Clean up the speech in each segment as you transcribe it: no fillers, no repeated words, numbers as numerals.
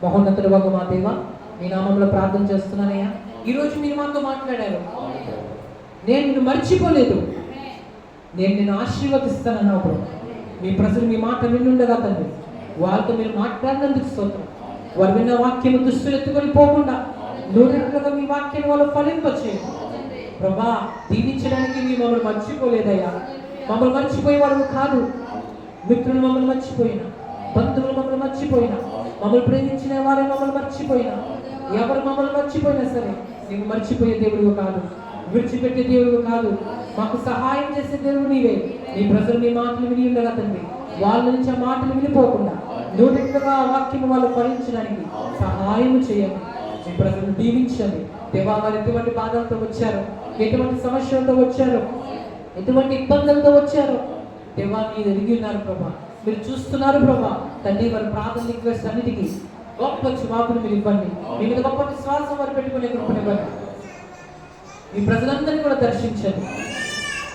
మహోన్నతుడు వగు మా దేవ, మీ నామంలో ప్రార్థన చేస్తున్నానయ్యా. ఈరోజు మీరు మాతో మాట్లాడారు. నేను నిన్ను మర్చిపోలేదు, నేను నిన్ను ఆశీర్వదిస్తానన్నావు ప్రభు. మీ ప్రజలు మీ మాట వినుండగా తండ్రి, వారితో మీరు మాట్లాడినందుకు స్తోత్రం. వారు విన్న వాక్యము దుస్తులు ఎత్తుకొని పోకుండా నూనెలుగా మీ వాక్యాన్ని వాళ్ళు ఫలింపచేయండి ప్రభా. దీవించడానికి మీ మమ్మల్ని మర్చిపోలేదయ్యా. మమ్మల్ని మర్చిపోయేవాడు కాదు. మిత్రులు మమ్మల్ని మర్చిపోయినా, బంధువులు మమ్మల్ని మర్చిపోయినా, మమ్మల్ని ప్రేమించిన వారే మమ్మల్ని మర్చిపోయినా, ఎవరు మమ్మల్ని మర్చిపోయినా సరే నీవు మర్చిపోయే దేవుడు కాదు, విడిచిపెట్టే దేవుడు కాదు. మాకు సహాయం చేసే దేవుడు నీవే. నీ ప్రజలు మీ మాటలు విని ఉండగా తండ్రి, వాళ్ళ నుంచి ఆ మాటలు వినిపోకుండా నూనెగా ఆ వాక్యం వాళ్ళు ఫలించడానికి సహాయం చేయండి. మీ ప్రజలను దీవించండి దేవా. వారు ఎటువంటి బాధలతో వచ్చారు, ఎటువంటి సమస్యలతో వచ్చారు, ఎటువంటి ఇబ్బందులతో వచ్చారు దేవా, మీరు ఎరిగి ఉన్నారు ప్రభా. మీరు చూస్తున్నారు ప్రభా. తండ్రి వారి ప్రార్థన రిక్వెస్ట్ అన్నిటికీ గొప్ప జవాబులు మీరు ఇవ్వండి. మీ మీద గొప్ప విశ్వాసం వారు పెట్టుకునే కృపనివ్వండి. మీ ప్రజలందరినీ కూడా దర్శించండి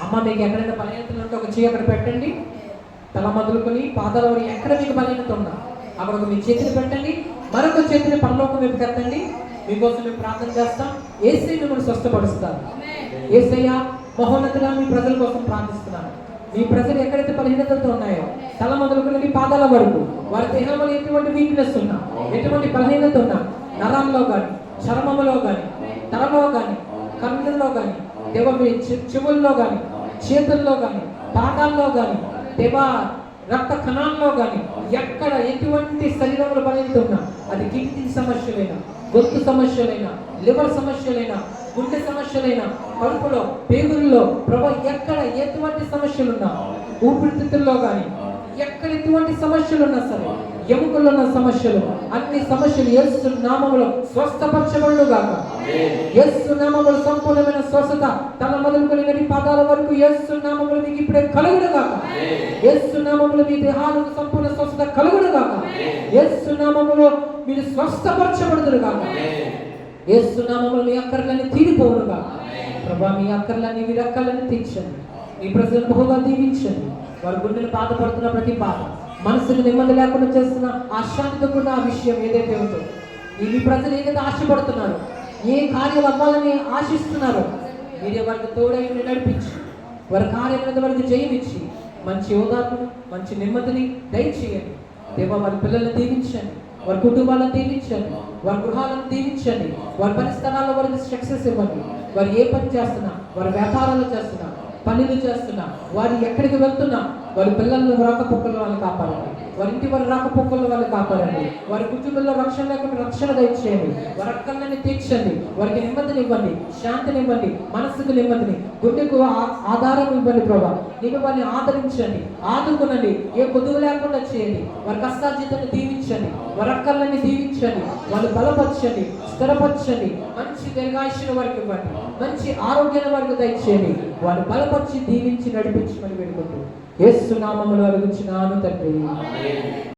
అమ్మ. మీకు ఎక్కడైనా బలహీనతలు ఉంటే ఒక చేయి అక్కడ పెట్టండి. తల మొదలుకొని పాదాల వరకు ఎక్కడ మీకు బలహీనత ఉన్నా అక్కడ ఒక మీ చేతిని పెట్టండి, మరొక చేతిని పరలోకం వైపు కట్టండి. మీకోసం మేము ప్రార్థన చేస్తాం. యేసయ్య మిమ్మల్ని స్వస్థపరుస్తారు. యేసయ్య మహోన్నతుగా మీ ప్రజల కోసం ప్రార్థిస్తున్నాను. మీ ప్రజలు ఎక్కడైతే బలహీనతలతో ఉన్నాయో తల మొదలుకొని పాదాల వరకు వారి దేహంలో ఎటువంటి వీక్నెస్ ఉన్నా, ఎటువంటి బలహీనత ఉన్నా, నరాల్లో కానీ, చర్మములో కానీ, తలలో కానీ, కన్నుల్లో కానీ, దేవ మీ చెవుల్లో కానీ, చేతుల్లో కానీ, పాదాల్లో కానీ, దేవా రక్త కణాల్లో కానీ ఎక్కడ ఎటువంటి శరీరంలో బలహీనత ఉన్నా, అది కిడ్నీ సమస్యలైనా, గొంతు సమస్యలైనా, లివర్ సమస్యలైనా, గుండె సమస్యలైనా, కడుపులో, పేగుల్లో ప్రభు ఎక్కడ ఎటువంటి సమస్యలున్నా, ఊపిరితిత్తుల్లో కానీ ఎక్కడ ఎటువంటి సమస్యలున్నా సరే, ఎముకల్లో ఉన్న సమస్యలు, అన్ని సమస్యలు యేసు నామములో స్వస్థపరచబడును గాక. యేసు నామములో సంపూర్ణమైన స్వస్థత తల మొదలుకొని నడి పాదాల వరకు యేసు నామములో మీకు ఇప్పుడే కలుగును గాక. యేసు నామములో మీ దేహాలకు సంపూర్ణ స్వస్థత కలుగును గాక. యేసు నామములో మీరు స్వస్థపరచబడుదురు గాక. యేసు నామములో మీ అక్కర్లన్నీ తీరిపోవును గాక. ప్రభా, మీ అక్కర్లన్నీ మీ రక్కలన్నీ తీర్చండి. మీ ప్రజలను బహుగా దీవించండి. వారి గుండెలు బాధపడుతున్న ప్రతి బాధ, మనసుకు నెమ్మది లేకుండా చేస్తున్న అశాంతితో కూడా ఆ విషయం ఏదైతే ఉందో, మీ ప్రజలు ఏదైతే ఆశపడుతున్నారు, ఏ కార్యాలు అవ్వాలని ఆశిస్తున్నారో మీరే వారికి తోడై నడిపించి, వారి కార్యాల వారికి జయమిచ్చి, మంచి ఓదార్పును, మంచి నెమ్మదిని దయచేయండి దేవా. వారి పిల్లల్ని దీవించండి, వారి కుటుంబాలను దీవించండి, వారి గృహాలను దీవించండి, వారి పరిస్థానాల్లో వారికి సక్సెస్ ఇవ్వండి. వారు ఏ పని చేస్తున్నా, వారి వ్యాపారాలు చేస్తున్నా, పనులు చేస్తున్నా, వారు ఎక్కడికి వెళ్తున్నా వారి పిల్లలను రాకపోకల్లో వాళ్ళు కాపాడండి. వారి ఇంటి వారి రాకపోకల్లో వాళ్ళు కాపాడండి. వారి కుటుంబంలో రక్షణ లేకుండా రక్షణ దయచేయండి. వారి అక్కర్లని తీర్చండి. వారికి నెమ్మదిని ఇవ్వండి, శాంతిని ఇవ్వండి, మనస్సుకు నెమ్మదిని, గుండెకు ఆధారం ఇవ్వండి ప్రభా. నీవు వారిని ఆదరించండి, ఆదుకునండి, ఏ కొదువు లేకుండా చేయండి. వారి కష్టార్జితాన్ని దీవించండి, వారి అక్కర్లని దీవించండి, వాళ్ళు బలపరచండి, స్థిరపరచండి, మంచి దీర్ఘాయుష్ను వారికి ఇవ్వండి, మంచి ఆరోగ్యాన్ని వారికి దయచేయండి. వారు బలపరిచి దీవించి నడిపించమని వేడుకుంటూ యేసు నామములో అడుగుచున్నాను తండ్రి.